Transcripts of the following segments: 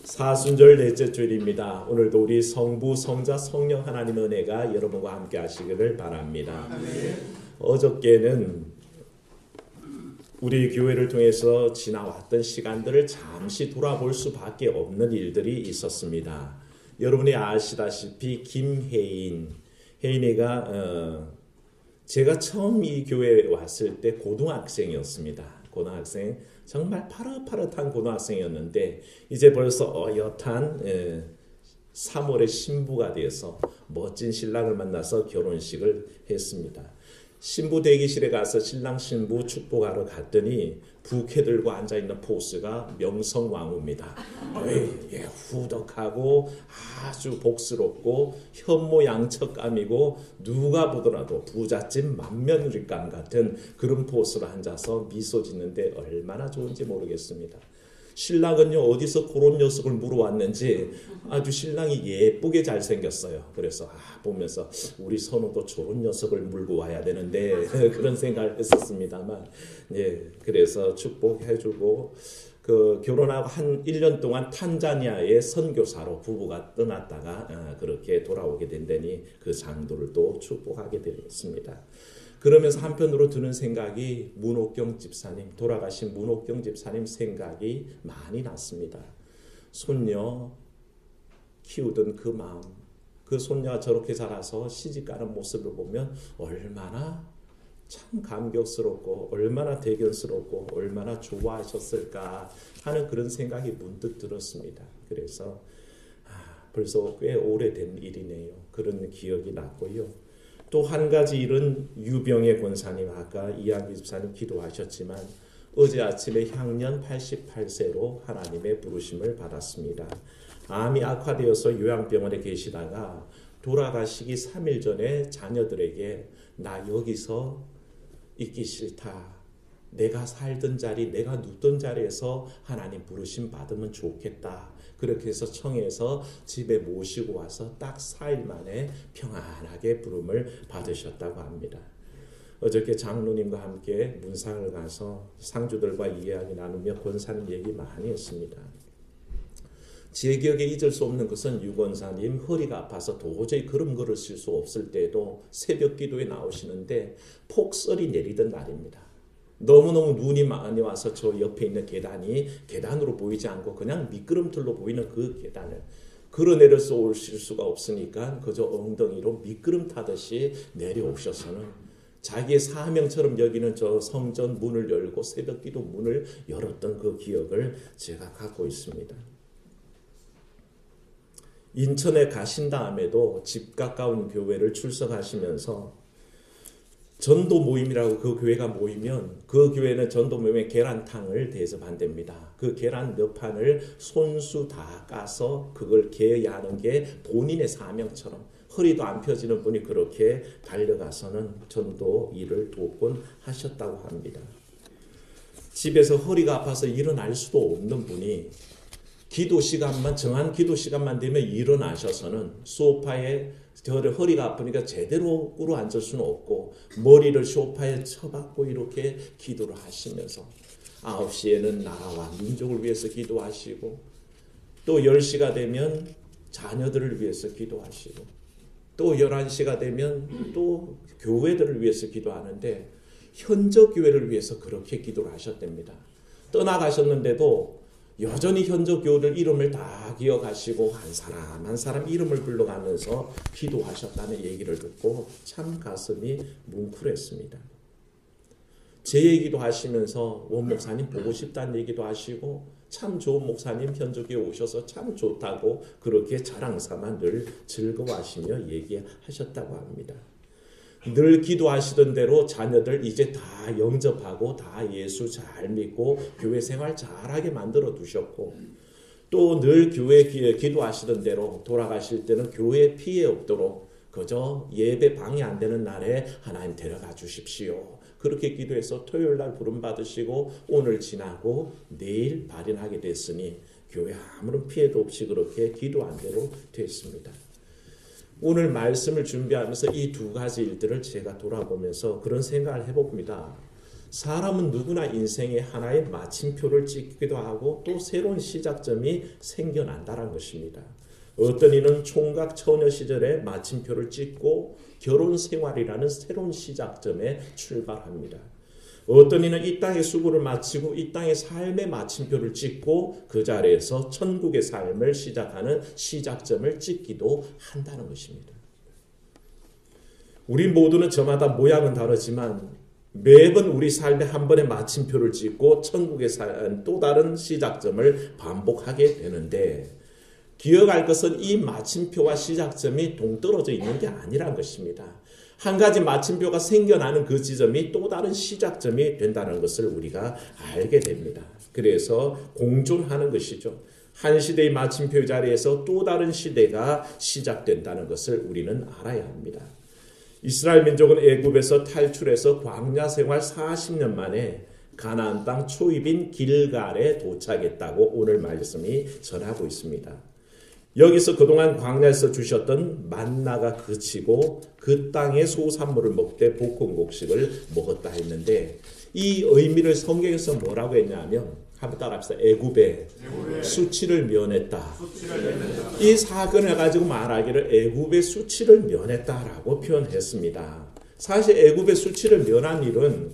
사순절 넷째 주일입니다. 오늘도 우리 성부, 성자, 성령 하나님의 은혜가 여러분과 함께 하시기를 바랍니다. 어저께는 우리 교회를 통해서 지나왔던 시간들을 잠시 돌아볼 수밖에 없는 일들이 있었습니다. 여러분이 아시다시피 혜인이가 제가 처음 이 교회에 왔을 때 고등학생이었습니다. 고등학생, 정말 파릇파릇한 고등학생이었는데 이제 벌써 어엿한 3월에 신부가 되어서 멋진 신랑을 만나서 결혼식을 했습니다. 신부 대기실에 가서 신랑 신부 축복하러 갔더니 부케 들고 앉아있는 포스가 명성왕후입니다. 후덕하고 아주 복스럽고 현모양처감이고 누가 보더라도 부잣집 맏며느리감 같은 그런 포스로 앉아서 미소 짓는데 얼마나 좋은지 모르겠습니다. 신랑은요 어디서 그런 녀석을 물어왔는지 아주 신랑이 예쁘게 잘생겼어요. 그래서 보면서 우리 선우도 저런 녀석을 물고 와야 되는데 그런 생각을 했었습니다만 그래서 축복해주고 결혼하고 한 1년 동안 탄자니아의 선교사로 부부가 떠났다가 그렇게 돌아오게 된다니 그 장도를 또 축복하게 되었습니다. 그러면서 한편으로 드는 생각이 문옥경 집사님, 돌아가신 문옥경 집사님 생각이 많이 났습니다. 손녀 키우던 그 마음, 그 손녀가 저렇게 자라서 시집가는 모습을 보면 얼마나 참 감격스럽고 얼마나 대견스럽고 얼마나 좋아하셨을까 하는 그런 생각이 문득 들었습니다. 그래서 벌써 꽤 오래된 일이네요. 그런 기억이 났고요. 또 한 가지 일은 유병의 권사님, 아까 이한기 집사님 기도하셨지만 어제 아침에 향년 88세로 하나님의 부르심을 받았습니다. 암이 악화되어서 요양병원에 계시다가 돌아가시기 3일 전에 자녀들에게 나 여기서 있기 싫다. 내가 살던 자리, 내가 눕던 자리에서 하나님 부르심 받으면 좋겠다. 그렇게 해서 청해서 집에 모시고 와서 딱 4일 만에 평안하게 부름을 받으셨다고 합니다. 어저께 장로님과 함께 문상을 가서 상주들과 이야기 나누며 권사님 얘기 많이 했습니다. 제 기억에 잊을 수 없는 것은 유 권사님 허리가 아파서 도저히 걸음걸으실 수 없을 때에도 새벽 기도에 나오시는데 폭설이 내리던 날입니다. 너무너무 눈이 많이 와서 저 옆에 있는 계단이 계단으로 보이지 않고 그냥 미끄럼틀로 보이는 그 계단을 걸어내려서 오실 수가 없으니까 그저 엉덩이로 미끄럼 타듯이 내려오셔서는 자기의 사명처럼 여기는 저 성전 문을 열고 새벽기도 문을 열었던 그 기억을 제가 갖고 있습니다. 인천에 가신 다음에도 집 가까운 교회를 출석하시면서 전도 모임이라고 그 교회가 모이면 그 교회는 전도 모임에 계란탕을 대접한답니다. 그 계란 몇 판을 손수 다 까서 그걸 개야하는 게 본인의 사명처럼 허리도 안 펴지는 분이 그렇게 달려가서는 전도 일을 돕곤 하셨다고 합니다. 집에서 허리가 아파서 일어날 수도 없는 분이 기도 시간만 정한 기도 시간만 되면 일어나셔서는 소파에 허리가 아프니까 제대로 꿇어 앉을 수는 없고 머리를 소파에 쳐박고 이렇게 기도를 하시면서 9시에는 나라와 민족을 위해서 기도하시고 또 10시가 되면 자녀들을 위해서 기도하시고 또 11시가 되면 또 교회들을 위해서 기도하는데 현저 교회를 위해서 그렇게 기도를 하셨답니다. 떠나가셨는데도 여전히 현저 교회들 이름을 다 기억하시고 한 사람 한 사람 이름을 불러가면서 기도하셨다는 얘기를 듣고 참 가슴이 뭉클했습니다. 제 얘기도 하시면서 원 목사님 보고 싶다는 얘기도 하시고 참 좋은 목사님 현저 교회 오셔서 참 좋다고 그렇게 자랑삼아 늘 즐거워하시며 얘기하셨다고 합니다. 늘 기도하시던 대로 자녀들 이제 다 영접하고 다 예수 잘 믿고 교회 생활 잘하게 만들어 두셨고 또 늘 교회 기도하시던 대로 돌아가실 때는 교회 피해 없도록 그저 예배 방해 안 되는 날에 하나님 데려가 주십시오. 그렇게 기도해서 토요일 날 부름 받으시고 오늘 지나고 내일 발인하게 됐으니 교회 아무런 피해도 없이 그렇게 기도한 대로 됐습니다. 오늘 말씀을 준비하면서 이 두 가지 일들을 제가 돌아보면서 그런 생각을 해봅니다. 사람은 누구나 인생의 하나의 마침표를 찍기도 하고 또 새로운 시작점이 생겨난다는 것입니다. 어떤 이는 총각 처녀 시절에 마침표를 찍고 결혼 생활이라는 새로운 시작점에 출발합니다. 어떤 이는 이 땅의 수고를 마치고 이 땅의 삶의 마침표를 찍고 그 자리에서 천국의 삶을 시작하는 시작점을 찍기도 한다는 것입니다. 우리 모두는 저마다 모양은 다르지만 매번 우리 삶에 한 번의 마침표를 찍고 천국의 또 다른 시작점을 반복하게 되는데 기억할 것은 이 마침표와 시작점이 동떨어져 있는 게 아니란 것입니다. 한 가지 마침표가 생겨나는 그 지점이 또 다른 시작점이 된다는 것을 우리가 알게 됩니다. 그래서 공존하는 것이죠. 한 시대의 마침표 자리에서 또 다른 시대가 시작된다는 것을 우리는 알아야 합니다. 이스라엘 민족은 애굽에서 탈출해서 광야 생활 40년 만에 가나안 땅 초입인 길갈에 도착했다고 오늘 말씀이 전하고 있습니다. 여기서 그동안 광야에서 주셨던 만나가 그치고 그 땅의 소산물을 먹되 볶은 곡식을 먹었다 했는데 이 의미를 성경에서 뭐라고 했냐면 한번 따라합시다. 애굽의 수치를 면했다. 이 사건을 가지고 말하기를 애굽의 수치를 면했다라고 표현했습니다. 사실 애굽의 수치를 면한 일은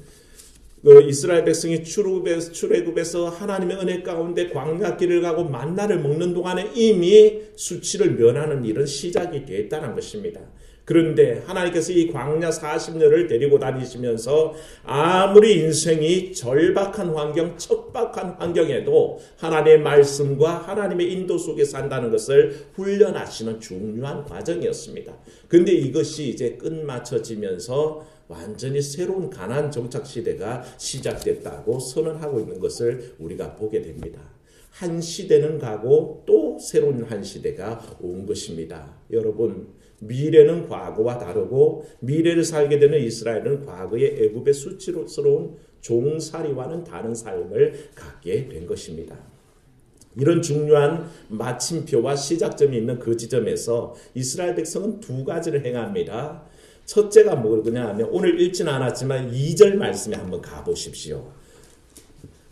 이스라엘 백성이 출애굽에서 하나님의 은혜 가운데 광야길을 가고 만나를 먹는 동안에 이미 수치를 면하는 일은 시작이 됐다는 것입니다. 그런데 하나님께서 이 광야 40년을 데리고 다니시면서 아무리 인생이 절박한 환경, 척박한 환경에도 하나님의 말씀과 하나님의 인도 속에 산다는 것을 훈련하시는 중요한 과정이었습니다. 그런데 이것이 이제 끝마쳐지면서 완전히 새로운 가나안 정착 시대가 시작됐다고 선언하고 있는 것을 우리가 보게 됩니다. 한 시대는 가고 또 새로운 한 시대가 온 것입니다. 여러분, 미래는 과거와 다르고 미래를 살게 되는 이스라엘은 과거의 애굽의 수치스러운 종살이와는 다른 삶을 갖게 된 것입니다. 이런 중요한 마침표와 시작점이 있는 그 지점에서 이스라엘 백성은 두 가지를 행합니다. 첫째가 뭐냐 하면 오늘 읽지는 않았지만 2절 말씀에 한번 가보십시오.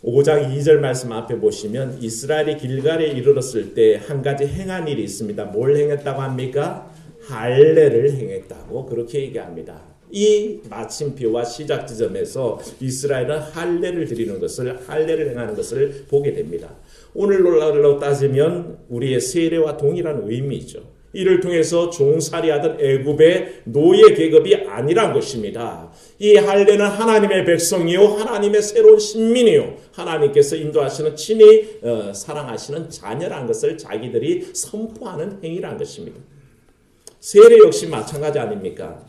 5장 2절 말씀 앞에 보시면 이스라엘이 길갈에 이르렀을 때 한 가지 행한 일이 있습니다. 뭘 행했다고 합니까? 할례를 행했다고 그렇게 얘기합니다. 이 마침표와 시작 지점에서 이스라엘은 할례를 드리는 것을, 할례를 행하는 것을 보게 됩니다. 오늘날로 따지면 우리의 세례와 동일한 의미죠. 이를 통해서 종살이하던 애굽의 노예 계급이 아니란 것입니다. 이 할례는 하나님의 백성이요 하나님의 새로운 신민이요 하나님께서 인도하시는 친히 사랑하시는 자녀라는 것을 자기들이 선포하는 행위라는 것입니다. 세례 역시 마찬가지 아닙니까?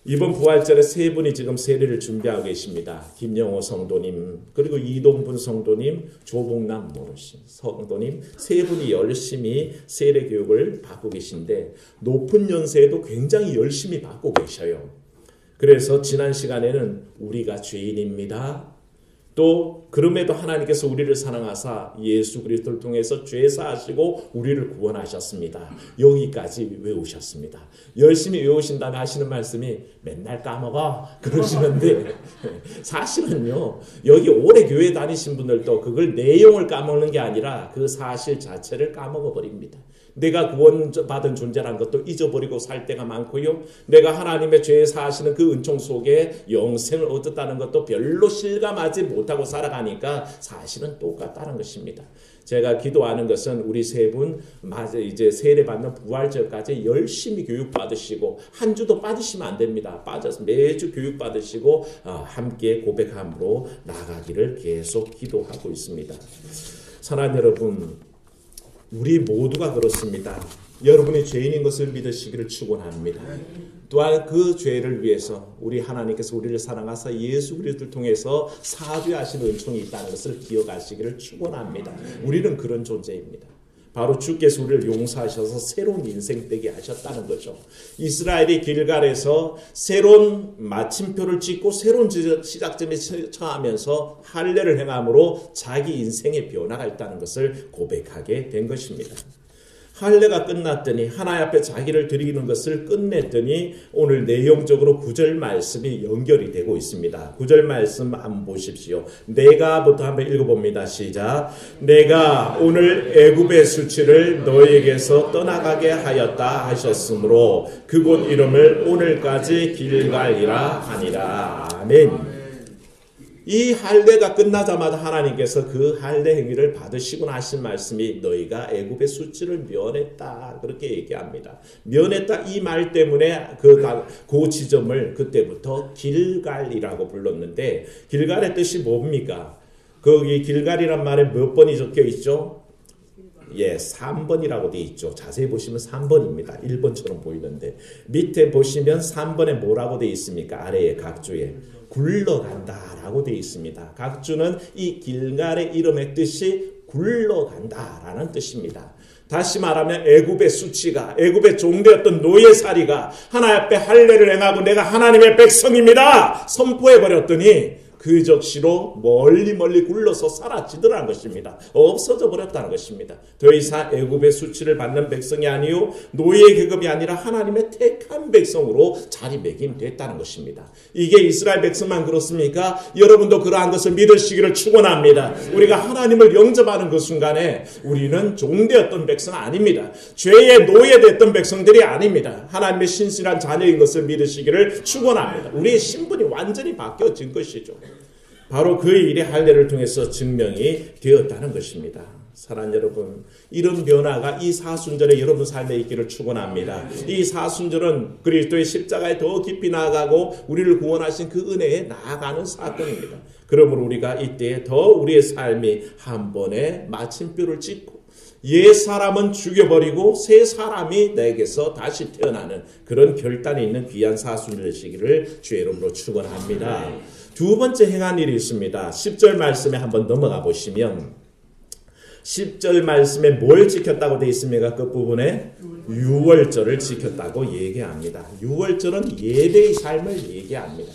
이번 부활절에 세 분이 지금 세례를 준비하고 계십니다. 김영호 성도님, 그리고 이동분 성도님, 조봉남 성도님 세 분이 열심히 세례 교육을 받고 계신데 높은 연세에도 굉장히 열심히 받고 계셔요. 그래서 지난 시간에는 우리가 죄인입니다. 또 그럼에도 하나님께서 우리를 사랑하사 예수 그리스도를 통해서 죄 사하시고 우리를 구원하셨습니다. 여기까지 외우셨습니다. 열심히 외우신 다음에 하시는 말씀이 맨날 까먹어 그러시는데 사실은요 여기 오래 교회 다니신 분들도 그걸 내용을 까먹는 게 아니라 그 사실 자체를 까먹어 버립니다. 내가 구원받은 존재라는 것도 잊어버리고 살 때가 많고요. 내가 하나님의 죄 사하시는 그 은총 속에 영생을 얻었다는 것도 별로 실감하지 못하고 살아가니까 사실은 똑같다는 것입니다. 제가 기도하는 것은 우리 세 분 이제 세례받는 부활절까지 열심히 교육받으시고 한 주도 빠지시면 안 됩니다. 빠져서 매주 교육받으시고 함께 고백함으로 나가기를 계속 기도하고 있습니다. 사랑하는 여러분, 우리 모두가 그렇습니다. 여러분이 죄인인 것을 믿으시기를 축원합니다. 또한 그 죄를 위해서 우리 하나님께서 우리를 사랑하사 예수 그리스도를 통해서 사죄하시는 은총이 있다는 것을 기억하시기를 축원합니다. 우리는 그런 존재입니다. 바로 주께서 우리를 용서하셔서 새로운 인생 되게 하셨다는 거죠. 이스라엘이 길갈에서 새로운 마침표를 찍고 새로운 시작점에 처하면서 할례를 행함으로 자기 인생의 변화가 있다는 것을 고백하게 된 것입니다. 할례가 끝났더니 하나님 앞에 자기를 드리는 것을 끝냈더니 오늘 내용적으로 9절 말씀이 연결이 되고 있습니다. 9절 말씀 한번 보십시오. 내가부터 한번 읽어봅니다. 시작. 내가 오늘 애굽의 수치를 너에게서 떠나가게 하였다 하셨으므로 그곳 이름을 오늘까지 길갈이라 하니라. 아멘. 이 할례가 끝나자마자 하나님께서 그 할례 행위를 받으시고 하신 말씀이 너희가 애굽의 수치를 면했다 그렇게 얘기합니다. 면했다 이 말 때문에 그 지점을 그때부터 길갈이라고 불렀는데 길갈의 뜻이 뭡니까? 거기 길갈이란 말에 몇 번이 적혀 있죠? 예, 3번이라고 되어 있죠. 자세히 보시면 3번입니다. 1번처럼 보이는데 밑에 보시면 3번에 뭐라고 되어 있습니까? 아래에 각주에 굴러간다라고 되어 있습니다. 각주는 이 길갈의 이름의 뜻이 굴러간다라는 뜻입니다. 다시 말하면 애굽의 수치가 애굽의 종되었던 노예살이가 하나님 앞에 할례를 행하고 내가 하나님의 백성입니다 선포해버렸더니 그 적시로 멀리 굴러서 사라지더라는 것입니다. 없어져 버렸다는 것입니다. 더 이상 애굽의 수치를 받는 백성이 아니요 노예 계급이 아니라 하나님의 택한 백성으로 자리매김됐다는 것입니다. 이게 이스라엘 백성만 그렇습니까? 여러분도 그러한 것을 믿으시기를 축원합니다. 우리가 하나님을 영접하는 그 순간에 우리는 종되었던 백성 아닙니다. 죄의 노예됐던 백성들이 아닙니다. 하나님의 신실한 자녀인 것을 믿으시기를 축원합니다. 우리의 신분이 완전히 바뀌어진 것이죠. 바로 그 일이 할례를 통해서 증명이 되었다는 것입니다. 사랑하는 여러분, 이런 변화가 이 사순절에 여러분 삶에 있기를 축원합니다. 이 사순절은 그리스도의 십자가에 더 깊이 나아가고 우리를 구원하신 그 은혜에 나아가는 사건입니다. 그러므로 우리가 이때에 더 우리의 삶이 한 번에 마침표를 찍고 옛 사람은 죽여버리고 새 사람이 내게서 다시 태어나는 그런 결단이 있는 귀한 사순절 되시기를 주의 이름으로 축원합니다. 두 번째 행한 일이 있습니다. 10절 말씀에 한번 넘어가 보시면 10절 말씀에 뭘 지켰다고 되어 있습니까? 그 부분에 유월절을 지켰다고 얘기합니다. 유월절은 예배의 삶을 얘기합니다.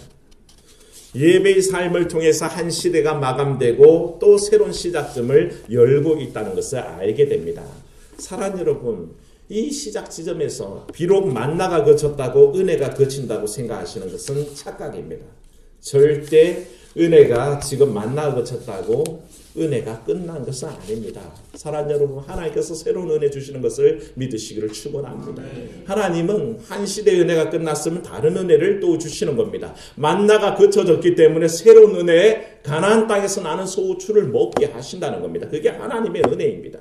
예배의 삶을 통해서 한 시대가 마감되고 또 새로운 시작점을 열고 있다는 것을 알게 됩니다. 사랑하는 여러분, 이 시작 지점에서 비록 만나가 그쳤다고 은혜가 그친다고 생각하시는 것은 착각입니다. 절대 은혜가 지금 만나가 그쳤다고 은혜가 끝난 것은 아닙니다. 사랑하는 여러분, 하나님께서 새로운 은혜 주시는 것을 믿으시기를 축원합니다. 하나님은 한 시대의 은혜가 끝났으면 다른 은혜를 또 주시는 겁니다. 만나가 그쳐졌기 때문에 새로운 은혜에 가나안 땅에서 나는 소우추를 먹게 하신다는 겁니다. 그게 하나님의 은혜입니다.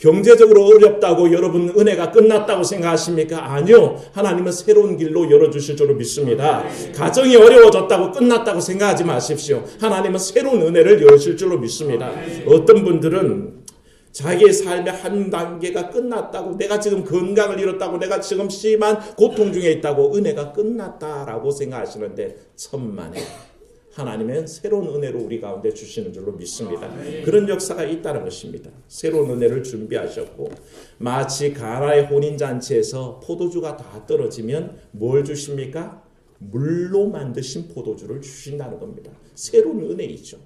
경제적으로 어렵다고 여러분 은혜가 끝났다고 생각하십니까? 아니요. 하나님은 새로운 길로 열어주실 줄로 믿습니다. 가정이 어려워졌다고 끝났다고 생각하지 마십시오. 하나님은 새로운 은혜를 여실 줄로 믿습니다. 어떤 분들은 자기의 삶의 한 단계가 끝났다고, 내가 지금 건강을 잃었다고, 내가 지금 심한 고통 중에 있다고 은혜가 끝났다라고 생각하시는데 천만에 하나님은 새로운 은혜로 우리 가운데 주시는 줄로 믿습니다. 그런 역사가 있다는 것입니다. 새로운 은혜를 준비하셨고 마치 가나의 혼인잔치에서 포도주가 다 떨어지면 뭘 주십니까? 물로 만드신 포도주를 주신다는 겁니다. 새로운 은혜이죠.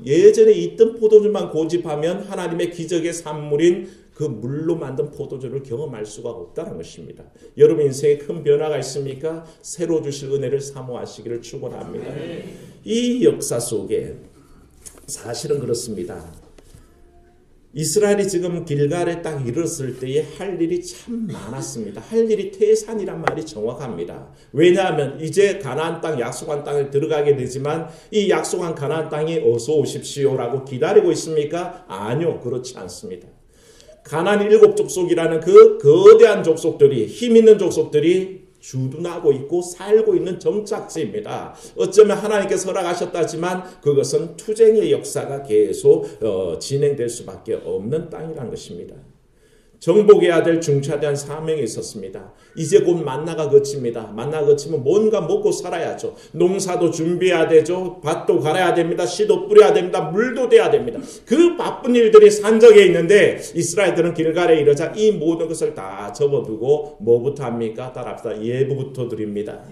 예전에 있던 포도주만 고집하면 하나님의 기적의 산물인 그 물로 만든 포도주를 경험할 수가 없다는 것입니다. 여러분 인생에 큰 변화가 있습니까? 새로 주실 은혜를 사모하시기를 축원합니다. 이 역사 속에 사실은 그렇습니다. 이스라엘이 지금 길갈에 딱 이르렀을 때에 할 일이 참 많았습니다. 할 일이 태산이란 말이 정확합니다. 왜냐하면 이제 가나안 땅, 약속한 땅에 들어가게 되지만 이 약속한 가나안 땅이 어서 오십시오라고 기다리고 있습니까? 아니요, 그렇지 않습니다. 가나안 7족속이라는 그 거대한 족속들이, 힘 있는 족속들이 주둔하고 있고 살고 있는 정착지입니다. 어쩌면 하나님께서 허락하셨다지만 그것은 투쟁의 역사가 계속 진행될 수밖에 없는 땅이라는 것입니다. 정복해야 될 중차대한 사명이 있었습니다. 이제 곧 만나가 그칩니다. 만나가 그치면 뭔가 먹고 살아야죠. 농사도 준비해야 되죠. 밭도 갈아야 됩니다. 씨도 뿌려야 됩니다. 물도 돼야 됩니다. 그 바쁜 일들이 산적에 있는데 이스라엘들은 길갈에 이르자 이 모든 것을 다 접어두고 뭐부터 합니까? 따라합시다. 예배부터 드립니다.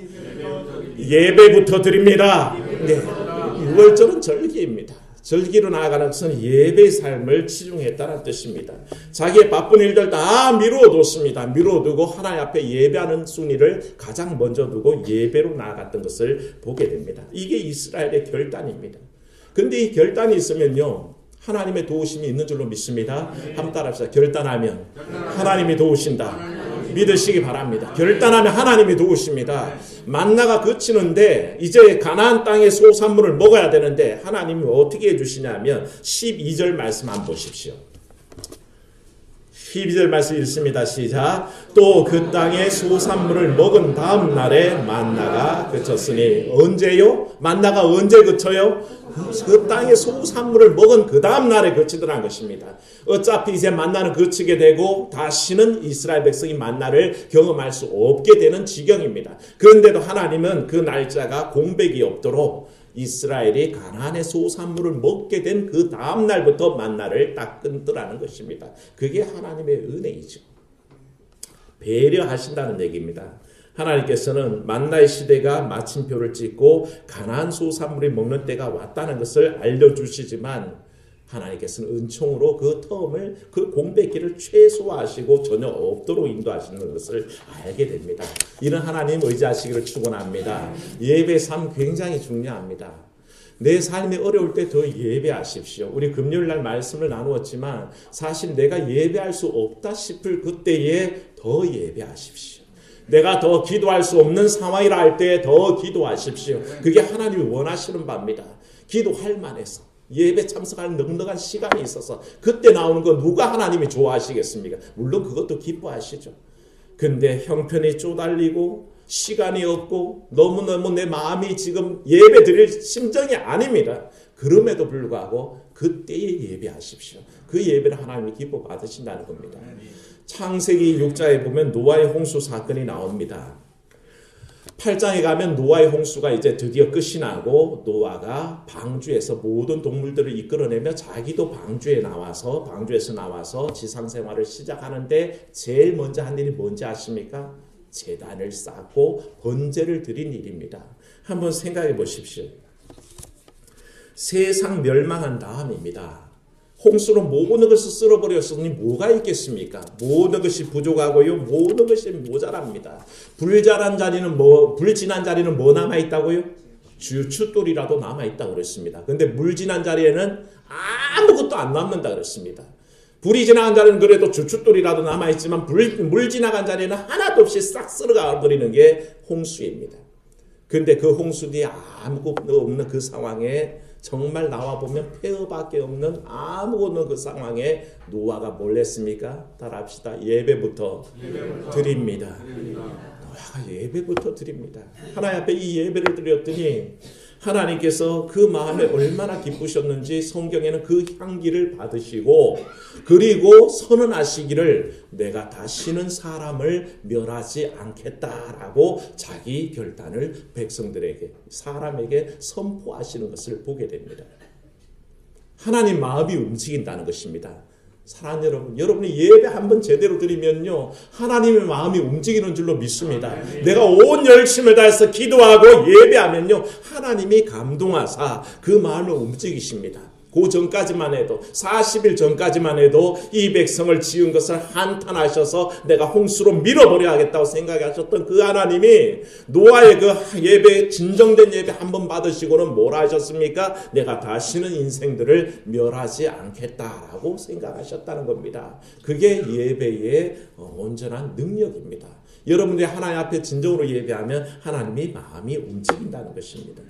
예배부터 드립니다. 네. 6월절은 절기입니다. 즐기러 나아가는 것은 예배의 삶을 치중했다는 뜻입니다. 자기의 바쁜 일들 다 미루어뒀습니다. 미루어두고 하나님 앞에 예배하는 순위를 가장 먼저 두고 예배로 나아갔던 것을 보게 됩니다. 이게 이스라엘의 결단입니다. 근데 이 결단이 있으면요, 하나님의 도우심이 있는 줄로 믿습니다. 한번 따라합시다. 결단하면 하나님이 도우신다. 믿으시기 바랍니다. 결단하면 하나님이 도우십니다. 만나가 그치는데 이제 가나안 땅의 소산물을 먹어야 되는데 하나님이 어떻게 해주시냐면 12절 말씀 한번 보십시오. 12절 말씀 읽습니다. 시작. 또 그 땅의 소산물을 먹은 다음 날에 만나가 그쳤으니. 언제요? 만나가 언제 그쳐요? 그 땅의 소산물을 먹은 그 다음 날에 그치더라는 것입니다. 어차피 이제 만나는 그치게 되고 다시는 이스라엘 백성이 만나를 경험할 수 없게 되는 지경입니다. 그런데도 하나님은 그 날짜가 공백이 없도록 이스라엘이 가나안의 소산물을 먹게 된 그 다음 날부터 만나를 딱 끊더라는 것입니다. 그게 하나님의 은혜이죠. 배려하신다는 얘기입니다. 하나님께서는 만나의 시대가 마침표를 찍고 가나안 소산물이 먹는 때가 왔다는 것을 알려주시지만 하나님께서는 은총으로 그 텀을, 그 공백기를 최소화하시고 전혀 없도록 인도하시는 것을 알게 됩니다. 이런 하나님 의지하시기를 축원합니다. 예배 삶 굉장히 중요합니다. 내 삶이 어려울 때 더 예배하십시오. 우리 금요일날 말씀을 나누었지만 사실 내가 예배할 수 없다 싶을 그때에 더 예배하십시오. 내가 더 기도할 수 없는 상황이라 할 때 더 기도하십시오. 그게 하나님이 원하시는 바입니다. 기도할 만해서 예배 참석할 넉넉한 시간이 있어서 그때 나오는 거 누가 하나님이 좋아하시겠습니까? 물론 그것도 기뻐하시죠. 근데 형편이 쪼달리고 시간이 없고 너무너무 내 마음이 지금 예배 드릴 심정이 아닙니다. 그럼에도 불구하고 그때에 예배하십시오. 그 예배를 하나님이 기뻐 받으신다는 겁니다. 창세기 6장에 보면 노아의 홍수 사건이 나옵니다. 8장에 가면 노아의 홍수가 이제 드디어 끝이 나고 노아가 방주에서 모든 동물들을 이끌어내며 자기도 방주에서 나와서 지상생활을 시작하는데 제일 먼저 한 일이 뭔지 아십니까? 제단을 쌓고 번제를 드린 일입니다. 한번 생각해 보십시오. 세상 멸망한 다음입니다. 홍수로 모든 것을 쓸어버렸으니 뭐가 있겠습니까? 모든 것이 부족하고요. 모든 것이 모자랍니다. 불지난 자리는 뭐 남아있다고요? 주춧돌이라도 남아있다고 그랬습니다. 근데 물지난 자리에는 아무것도 안 남는다 그랬습니다. 불이 지나간 자리는 그래도 주춧돌이라도 남아있지만 물 지나간 자리에는 하나도 없이 싹 쓸어가 버리는 게 홍수입니다. 근데 그 홍수 뒤에 아무것도 없는 그 상황에 정말 나와보면 폐허밖에 없는 아무것도 없는 그 상황에 노아가 뭘 했습니까? 따라합시다. 예배부터 드립니다. 노아가 예배부터 드립니다. 하나님 앞에 이 예배를 드렸더니 하나님께서 그 마음에 얼마나 기쁘셨는지 성경에는 그 향기를 받으시고 그리고 선언하시기를 내가 다시는 사람을 멸하지 않겠다라고 자기 결단을 백성들에게 사람에게 선포하시는 것을 보게 됩니다. 하나님 마음이 움직인다는 것입니다. 사랑하는 여러분, 여러분이 예배 한번 제대로 드리면요 하나님의 마음이 움직이는 줄로 믿습니다. 내가 온 열심을 다해서 기도하고 예배하면요 하나님이 감동하사 그 마음을 움직이십니다. 그 전까지만 해도 40일 전까지만 해도 이 백성을 지은 것을 한탄하셔서 내가 홍수로 밀어버려야겠다고 생각하셨던 그 하나님이 노아의 그 예배 진정된 예배 한번 받으시고는 뭐라 하셨습니까? 내가 다시는 인생들을 멸하지 않겠다라고 생각하셨다는 겁니다. 그게 예배의 온전한 능력입니다. 여러분들이 하나님 앞에 진정으로 예배하면 하나님이 마음이 움직인다는 것입니다.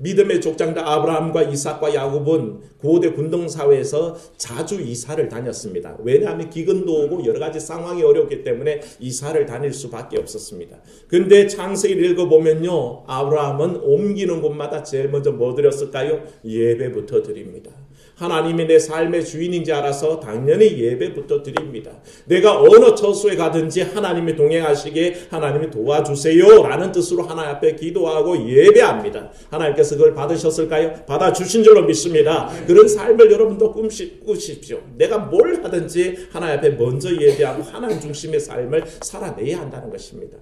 믿음의 족장들 아브라함과 이삭과 야곱은 고대 군동사회에서 자주 이사를 다녔습니다. 왜냐하면 기근도 오고 여러 가지 상황이 어렵기 때문에 이사를 다닐 수밖에 없었습니다. 그런데 창세기를 읽어보면요 아브라함은 옮기는 곳마다 제일 먼저 뭐 드렸을까요? 예배부터 드립니다. 하나님이 내 삶의 주인인지 알아서 당연히 예배부터 드립니다. 내가 어느 처소에 가든지 하나님이 동행하시기에 하나님이 도와주세요 라는 뜻으로 하나님 앞에 기도하고 예배합니다. 하나님께서 그걸 받으셨을까요? 받아주신 줄로 믿습니다. 그런 삶을 여러분도 꾸십시오. 내가 뭘 하든지 하나님 앞에 먼저 예배하고 하나님 중심의 삶을 살아내야 한다는 것입니다.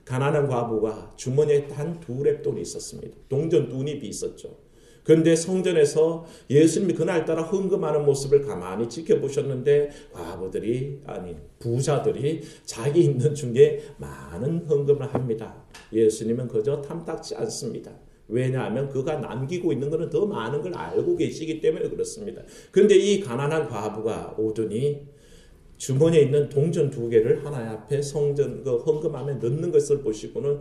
가난한 과부가 주머니에 단 2렙 돈이 있었습니다. 동전 2립이 있었죠. 그런데 성전에서 예수님이 그날따라 헌금하는 모습을 가만히 지켜보셨는데 과부들이 아니 부자들이 자기 있는 중에 많은 헌금을 합니다. 예수님은 그저 탐탁지 않습니다. 왜냐하면 그가 남기고 있는 것은 더 많은 걸 알고 계시기 때문에 그렇습니다. 그런데 이 가난한 과부가 오더니 주머니에 있는 동전 2개를 하나님 앞에 성전 그 헌금함에 넣는 것을 보시고는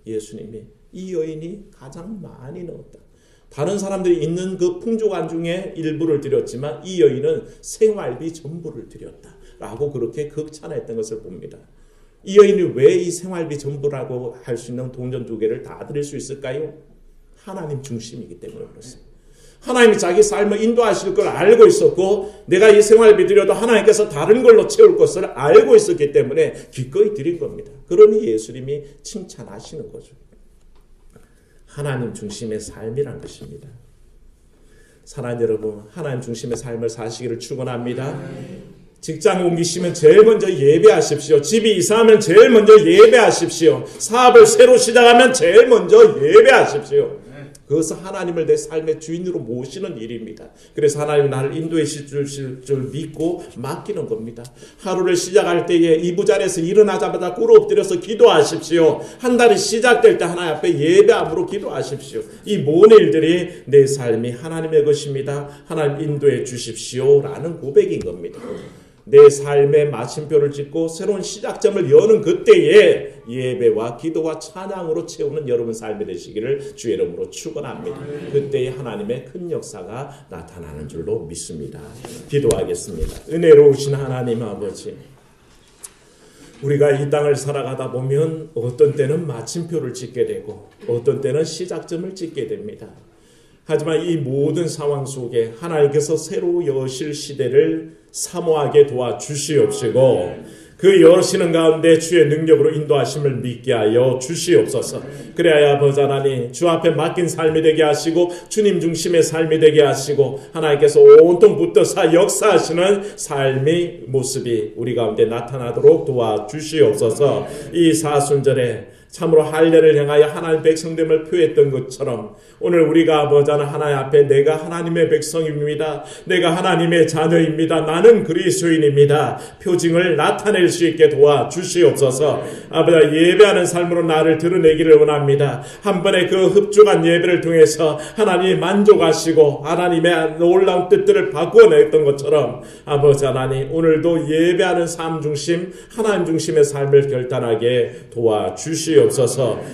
예수님이 이 여인이 가장 많이 넣었다. 다른 사람들이 있는 그 풍족한 중에 일부를 드렸지만 이 여인은 생활비 전부를 드렸다. 라고 그렇게 극찬했던 것을 봅니다. 이 여인이 왜 이 생활비 전부라고 할 수 있는 동전 2개를 다 드릴 수 있을까요? 하나님 중심이기 때문에 그렇습니다. 하나님이 자기 삶을 인도하실 걸 알고 있었고 내가 이 생활비 드려도 하나님께서 다른 걸로 채울 것을 알고 있었기 때문에 기꺼이 드린 겁니다. 그러니 예수님이 칭찬하시는 거죠. 하나님 중심의 삶이란 것입니다. 사랑하는 여러분, 하나님 중심의 삶을 사시기를 축원합니다. 직장 옮기시면 제일 먼저 예배하십시오. 집이 이사하면 제일 먼저 예배하십시오. 사업을 새로 시작하면 제일 먼저 예배하십시오. 그것은 하나님을 내 삶의 주인으로 모시는 일입니다. 그래서 하나님이 나를 인도해 주실 줄 믿고 맡기는 겁니다. 하루를 시작할 때에 이부자리에서 일어나자마자 꿇어 엎드려서 기도하십시오. 한 달이 시작될 때 하나님 앞에 예배함으로 기도하십시오. 이 모든 일들이 내 삶이 하나님의 것입니다. 하나님 인도해 주십시오. 라는 고백인 겁니다. 내 삶의 마침표를 찍고 새로운 시작점을 여는 그때에 예배와 기도와 찬양으로 채우는 여러분 삶이 되시기를 주의 이름으로 축원합니다. 그때에 하나님의 큰 역사가 나타나는 줄로 믿습니다. 기도하겠습니다. 은혜로우신 하나님 아버지, 우리가 이 땅을 살아가다 보면 어떤 때는 마침표를 찍게 되고 어떤 때는 시작점을 찍게 됩니다. 하지만 이 모든 상황 속에 하나님께서 새로 여실 시대를 사모하게 도와주시옵시고 그 여시는 가운데 주의 능력으로 인도하심을 믿게 하여 주시옵소서. 그래야 아버지 하나님 주 앞에 맡긴 삶이 되게 하시고 주님 중심의 삶이 되게 하시고 하나님께서 온통 붙어서 역사하시는 삶의 모습이 우리 가운데 나타나도록 도와주시옵소서. 이 사순절에 참으로 할례를 향하여 하나님 백성됨을 표했던 것처럼 오늘 우리가 아버지 하나님 앞에 내가 하나님의 백성입니다. 내가 하나님의 자녀입니다. 나는 그리스도인입니다. 표징을 나타낼 수 있게 도와주시옵소서. 아버지 예배하는 삶으로 나를 드러내기를 원합니다. 한 번의 그 흡족한 예배를 통해서 하나님이 만족하시고 하나님의 놀라운 뜻들을 바꾸어냈던 것처럼 아버지 하나님 오늘도 예배하는 삶 중심 하나님 중심의 삶을 결단하게 도와주시옵소서.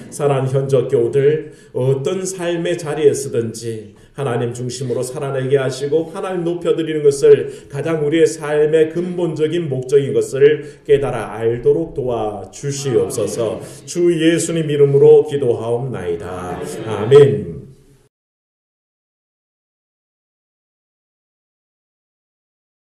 사랑하는 현적 교우들 어떤 삶의 자리에 서든지 하나님 중심으로 살아내게 하시고 하나님 높여드리는 것을 가장 우리의 삶의 근본적인 목적인 것을 깨달아 알도록 도와주시옵소서. 주 예수님 이름으로 기도하옵나이다. 아멘.